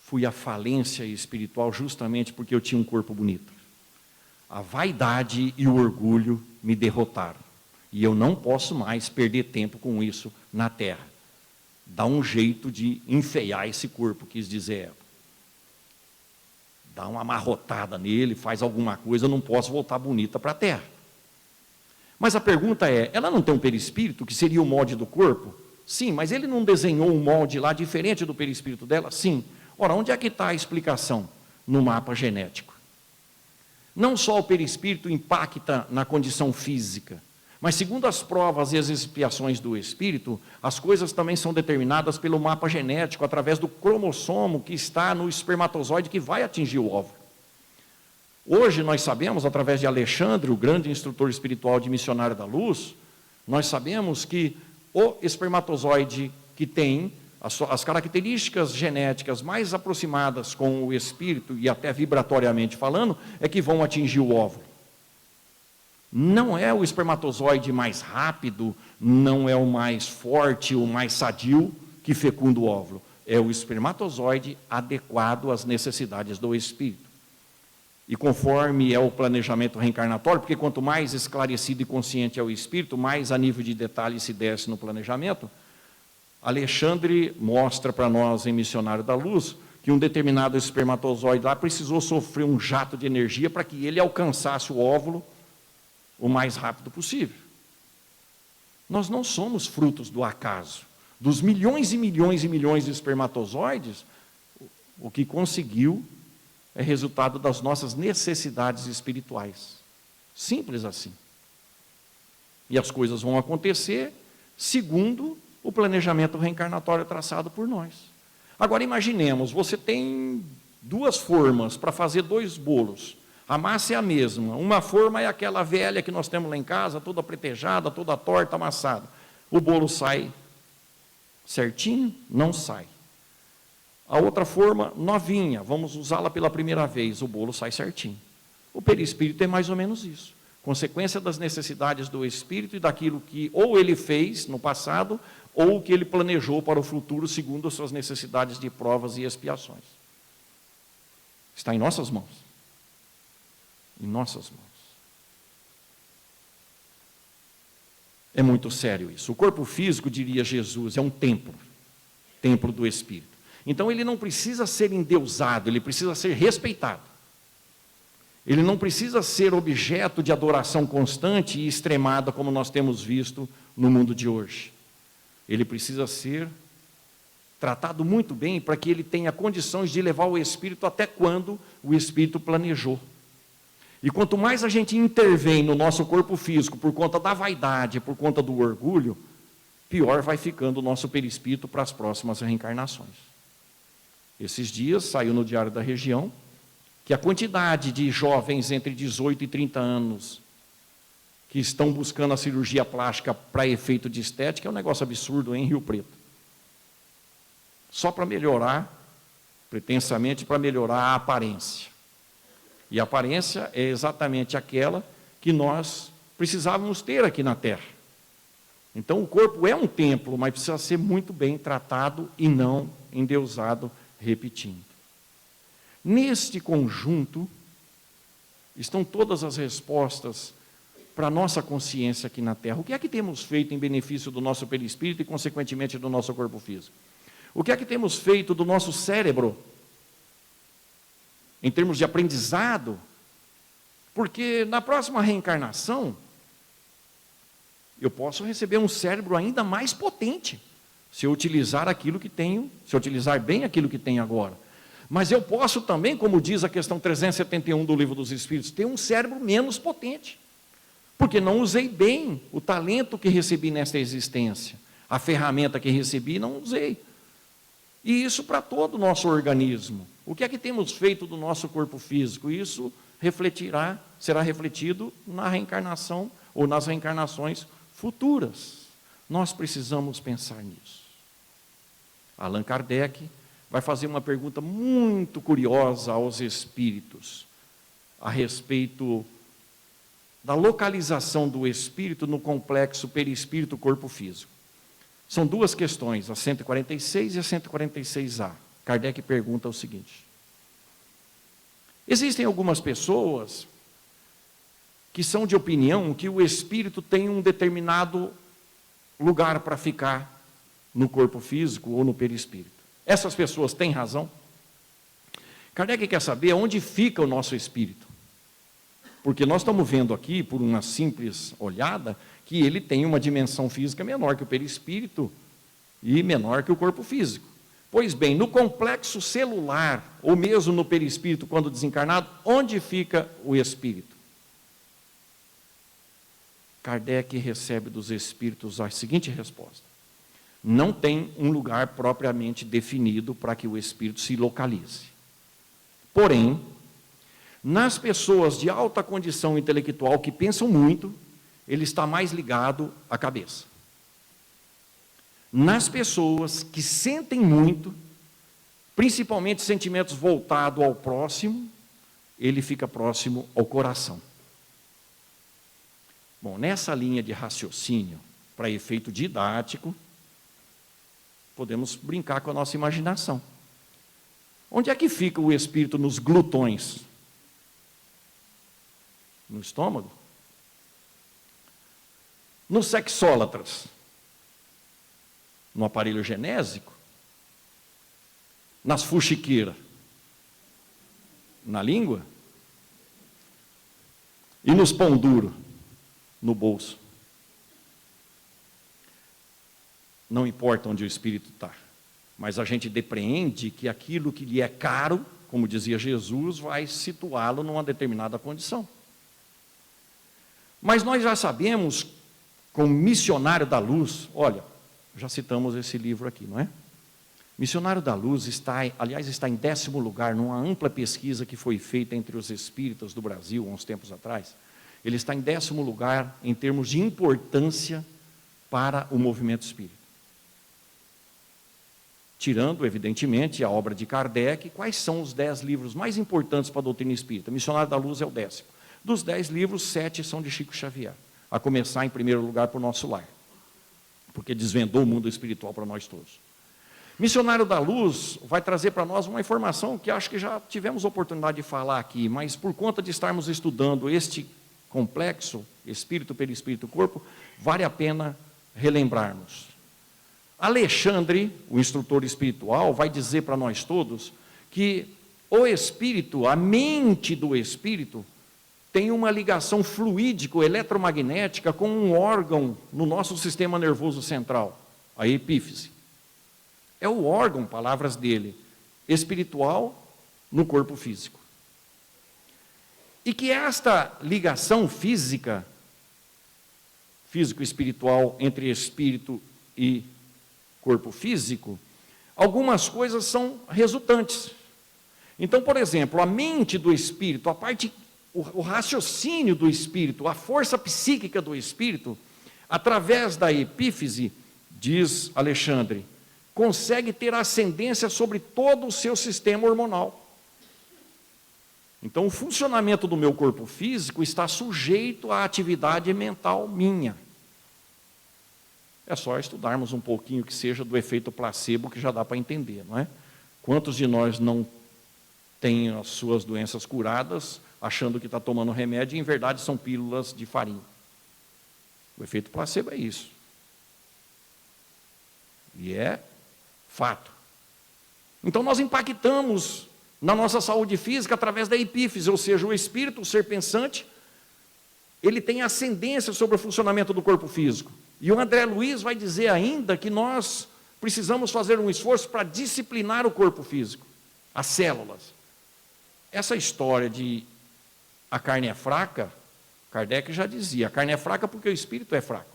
S1: fui à falência espiritual justamente porque eu tinha um corpo bonito. A vaidade e o orgulho me derrotaram. E eu não posso mais perder tempo com isso na Terra. Dá um jeito de enfeiar esse corpo, quis dizer ela. Dá uma amarrotada nele, faz alguma coisa, eu não posso voltar bonita para a Terra. Mas a pergunta é, ela não tem um perispírito, que seria o molde do corpo? Sim, mas ele não desenhou um molde lá diferente do perispírito dela? Sim. Ora, onde é que está a explicação? No mapa genético. Não só o perispírito impacta na condição física, Mas segundo as provas e as expiações do Espírito, as coisas também são determinadas pelo mapa genético, através do cromossomo que está no espermatozoide que vai atingir o óvulo. Hoje nós sabemos, através de Alexandre, o grande instrutor espiritual de Missionário da Luz, nós sabemos que o espermatozoide que tem as características genéticas mais aproximadas com o espírito, e até vibratoriamente falando, é que vão atingir o óvulo. Não é o espermatozoide mais rápido, não é o mais forte, o mais sadio que fecunda o óvulo. É o espermatozoide adequado às necessidades do espírito. E conforme é o planejamento reencarnatório, porque quanto mais esclarecido e consciente é o espírito, mais a nível de detalhe se desce no planejamento, Alexandre mostra para nós, em Missionário da Luz, que um determinado espermatozoide lá precisou sofrer um jato de energia para que ele alcançasse o óvulo o mais rápido possível. Nós não somos frutos do acaso. Dos milhões e milhões e milhões de espermatozoides, o que conseguiu é resultado das nossas necessidades espirituais. Simples assim. E as coisas vão acontecer segundo o planejamento reencarnatório traçado por nós. Agora imaginemos, você tem duas formas para fazer dois bolos. A massa é a mesma. Uma forma é aquela velha que nós temos lá em casa, toda pretejada, toda torta, amassada. O bolo sai certinho? Não sai. A outra forma, novinha, vamos usá-la pela primeira vez, o bolo sai certinho. O perispírito é mais ou menos isso. Consequência das necessidades do espírito e daquilo que ou ele fez no passado, ou que ele planejou para o futuro, segundo as suas necessidades de provas e expiações. Está em nossas mãos. Em nossas mãos. É muito sério isso. O corpo físico, diria Jesus, é um templo do Espírito. Então ele não precisa ser endeusado, ele precisa ser respeitado. Ele não precisa ser objeto de adoração constante e extremada, como nós temos visto no mundo de hoje. Ele precisa ser tratado muito bem para que ele tenha condições de levar o Espírito até quando o Espírito planejou. E quanto mais a gente intervém no nosso corpo físico por conta da vaidade, por conta do orgulho, pior vai ficando o nosso perispírito para as próximas reencarnações. Esses dias saiu no Diário da Região que a quantidade de jovens entre 18 e 30 anos que estão buscando a cirurgia plástica para efeito de estética é um negócio absurdo em Rio Preto. Só para melhorar, pretensamente para melhorar a aparência. E a aparência é exatamente aquela que nós precisávamos ter aqui na Terra. Então o corpo é um templo, mas precisa ser muito bem tratado e não endeusado, repetindo. Neste conjunto estão todas as respostas para a nossa consciência aqui na Terra. O que é que temos feito em benefício do nosso perispírito e, consequentemente, do nosso corpo físico? O que é que temos feito do nosso cérebro, em termos de aprendizado? Porque na próxima reencarnação, eu posso receber um cérebro ainda mais potente, se eu utilizar aquilo que tenho, se eu utilizar bem aquilo que tenho agora. Mas eu posso também, como diz a questão 371 do Livro dos Espíritos, ter um cérebro menos potente, porque não usei bem o talento que recebi nesta existência, a ferramenta que recebi, não usei. E isso para todo o nosso organismo. O que é que temos feito do nosso corpo físico? Isso será refletido na reencarnação ou nas reencarnações futuras. Nós precisamos pensar nisso. Allan Kardec vai fazer uma pergunta muito curiosa aos espíritos a respeito da localização do espírito no complexo perispírito-corpo físico. São duas questões, a 146 e a 146A. Kardec pergunta o seguinte: existem algumas pessoas que são de opinião que o espírito tem um determinado lugar para ficar no corpo físico ou no perispírito. Essas pessoas têm razão? Kardec quer saber onde fica o nosso espírito. Porque nós estamos vendo aqui, por uma simples olhada, que ele tem uma dimensão física menor que o perispírito e menor que o corpo físico. Pois bem, no complexo celular, ou mesmo no perispírito, quando desencarnado, onde fica o espírito? Kardec recebe dos espíritos a seguinte resposta: não tem um lugar propriamente definido para que o espírito se localize. Porém, nas pessoas de alta condição intelectual que pensam muito, ele está mais ligado à cabeça. Nas pessoas que sentem muito, principalmente sentimentos voltados ao próximo, ele fica próximo ao coração. Bom, nessa linha de raciocínio, para efeito didático, podemos brincar com a nossa imaginação. Onde é que fica o espírito nos glutões? No estômago? Nos sexólatras? No aparelho genésico? Nas fuxiqueiras? Na língua? E nos pão duro? No bolso? Não importa onde o espírito está, mas a gente depreende que aquilo que lhe é caro, como dizia Jesus, vai situá-lo numa determinada condição. Mas nós já sabemos, como Missionário da Luz, olha, já citamos esse livro aqui, não é? Missionário da Luz está em 10º lugar, numa ampla pesquisa que foi feita entre os espíritas do Brasil, há uns tempos atrás. Ele está em 10º lugar em termos de importância para o movimento espírita. Tirando, evidentemente, a obra de Kardec, quais são os 10 livros mais importantes para a doutrina espírita? Missionário da Luz é o 10º. Dos 10 livros, 7 são de Chico Xavier, a começar, em primeiro lugar, por Nosso Lar, porque desvendou o mundo espiritual para nós todos. Missionário da Luz vai trazer para nós uma informação que acho que já tivemos oportunidade de falar aqui, mas por conta de estarmos estudando este complexo, espírito, perispírito, corpo, vale a pena relembrarmos. Alexandre, o instrutor espiritual, vai dizer para nós todos que o espírito, a mente do espírito, tem uma ligação fluídico-eletromagnética com um órgão no nosso sistema nervoso central, a epífise. É o órgão, palavras dele, espiritual no corpo físico. E que esta ligação física, físico-espiritual, entre espírito e corpo físico, algumas coisas são resultantes. Então, por exemplo, a mente do espírito, o raciocínio do espírito, a força psíquica do espírito, através da epífise, diz Alexandre, consegue ter ascendência sobre todo o seu sistema hormonal. Então, o funcionamento do meu corpo físico está sujeito à atividade mental minha. É só estudarmos um pouquinho que seja do efeito placebo, que já dá para entender, não é? Quantos de nós não têm as suas doenças curadas, achando que está tomando remédio, e em verdade são pílulas de farinha? O efeito placebo é isso. E é fato. Então nós impactamos na nossa saúde física através da epífise, ou seja, o espírito, o ser pensante, ele tem ascendência sobre o funcionamento do corpo físico. E o André Luiz vai dizer ainda que nós precisamos fazer um esforço para disciplinar o corpo físico, as células. Essa história de a carne é fraca, Kardec já dizia, a carne é fraca porque o espírito é fraco.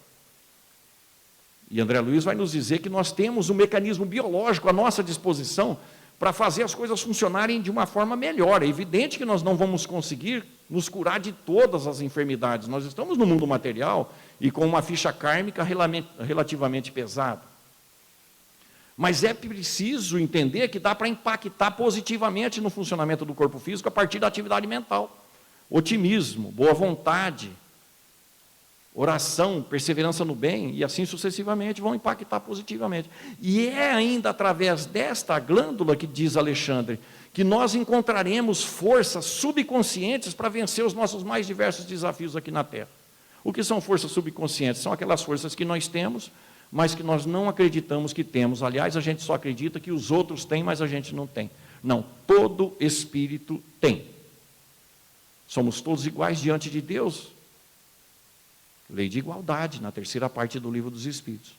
S1: E André Luiz vai nos dizer que nós temos um mecanismo biológico à nossa disposição para fazer as coisas funcionarem de uma forma melhor. É evidente que nós não vamos conseguir nos curar de todas as enfermidades. Nós estamos no mundo material e com uma ficha kármica relativamente pesada. Mas é preciso entender que dá para impactar positivamente no funcionamento do corpo físico a partir da atividade mental. Otimismo, boa vontade, oração, perseverança no bem, e assim sucessivamente vão impactar positivamente. E é ainda através desta glândula, que diz Alexandre, que nós encontraremos forças subconscientes para vencer os nossos mais diversos desafios aqui na Terra. O que são forças subconscientes? São aquelas forças que nós temos, mas que nós não acreditamos que temos. Aliás, a gente só acredita que os outros têm, mas a gente não tem. Não, todo espírito tem. Somos todos iguais diante de Deus. Lei de igualdade, na terceira parte do Livro dos Espíritos.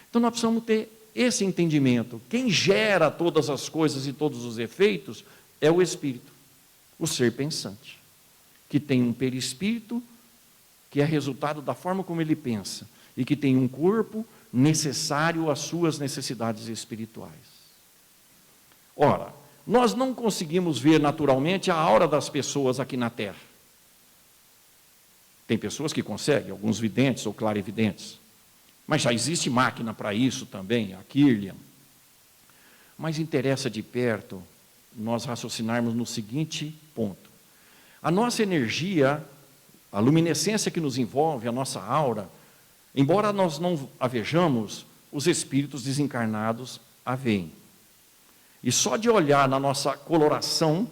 S1: Então nós precisamos ter esse entendimento. Quem gera todas as coisas e todos os efeitos é o espírito, o ser pensante, que tem um perispírito que é resultado da forma como ele pensa e que tem um corpo necessário às suas necessidades espirituais. Ora, nós não conseguimos ver naturalmente a aura das pessoas aqui na Terra. Tem pessoas que conseguem, alguns videntes ou clarividentes, mas já existe máquina para isso também, a Kirlian. Mas interessa de perto nós raciocinarmos no seguinte ponto. A nossa energia, a luminescência que nos envolve, a nossa aura, embora nós não a vejamos, os espíritos desencarnados a veem. E só de olhar na nossa coloração,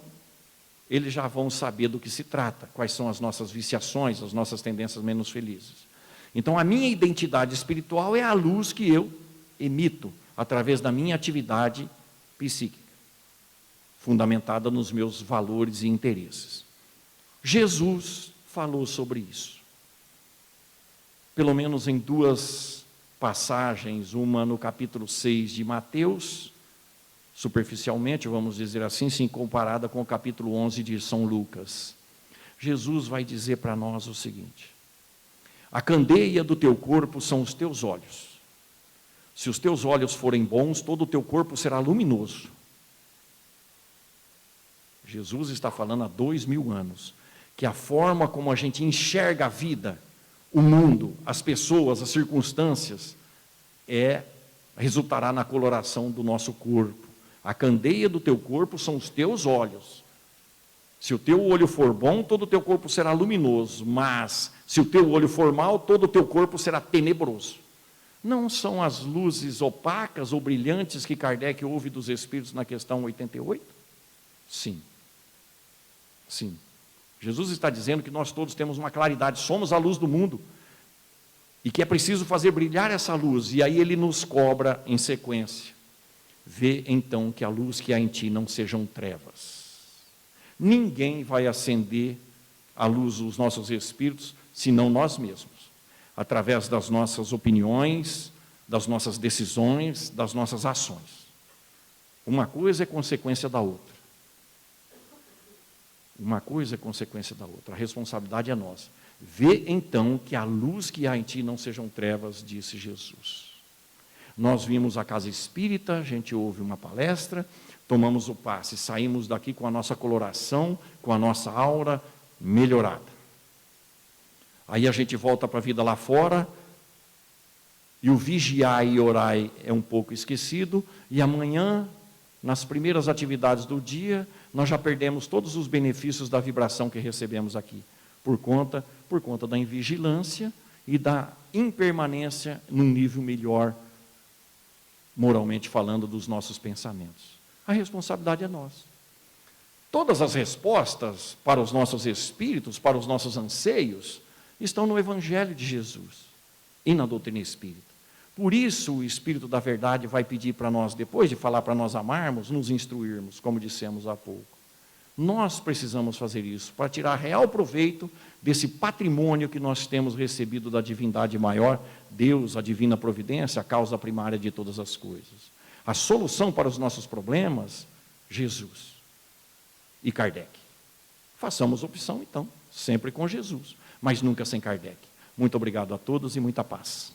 S1: eles já vão saber do que se trata, quais são as nossas viciações, as nossas tendências menos felizes. Então, a minha identidade espiritual é a luz que eu emito através da minha atividade psíquica, fundamentada nos meus valores e interesses. Jesus falou sobre isso. Pelo menos em duas passagens, uma no capítulo 6 de Mateus, superficialmente, vamos dizer assim, sim, comparada com o capítulo 11 de São Lucas. Jesus vai dizer para nós o seguinte: a candeia do teu corpo são os teus olhos. Se os teus olhos forem bons, todo o teu corpo será luminoso. Jesus está falando há 2000 anos, que a forma como a gente enxerga a vida, o mundo, as pessoas, as circunstâncias, resultará na coloração do nosso corpo. A candeia do teu corpo são os teus olhos. Se o teu olho for bom, todo o teu corpo será luminoso, mas se o teu olho for mau, todo o teu corpo será tenebroso. Não são as luzes opacas ou brilhantes que Kardec ouve dos espíritos na questão 88? Sim. Sim. Jesus está dizendo que nós todos temos uma claridade, somos a luz do mundo, e que é preciso fazer brilhar essa luz, e aí ele nos cobra em sequência. Vê então que a luz que há em ti não sejam trevas. Ninguém vai acender a luz dos nossos espíritos, senão nós mesmos, através das nossas opiniões, das nossas decisões, das nossas ações. Uma coisa é consequência da outra. Uma coisa é consequência da outra. A responsabilidade é nossa. Vê então que a luz que há em ti não sejam trevas, disse Jesus. Nós vimos a casa espírita, a gente ouve uma palestra, tomamos o passe, saímos daqui com a nossa coloração, com a nossa aura melhorada. Aí a gente volta para a vida lá fora, e o vigiar e orar é um pouco esquecido, e amanhã, nas primeiras atividades do dia, nós já perdemos todos os benefícios da vibração que recebemos aqui, por conta da invigilância e da impermanência num nível melhor, moralmente falando, dos nossos pensamentos. A responsabilidade é nossa. Todas as respostas para os nossos espíritos, para os nossos anseios, estão no Evangelho de Jesus e na doutrina espírita. Por isso o Espírito da Verdade vai pedir para nós, depois de falar para nós amarmos, nos instruirmos, como dissemos há pouco. Nós precisamos fazer isso para tirar real proveito desse patrimônio que nós temos recebido da divindade maior, Deus, a divina providência, a causa primária de todas as coisas. A solução para os nossos problemas, Jesus e Kardec. Façamos opção, então, sempre com Jesus, mas nunca sem Kardec. Muito obrigado a todos e muita paz.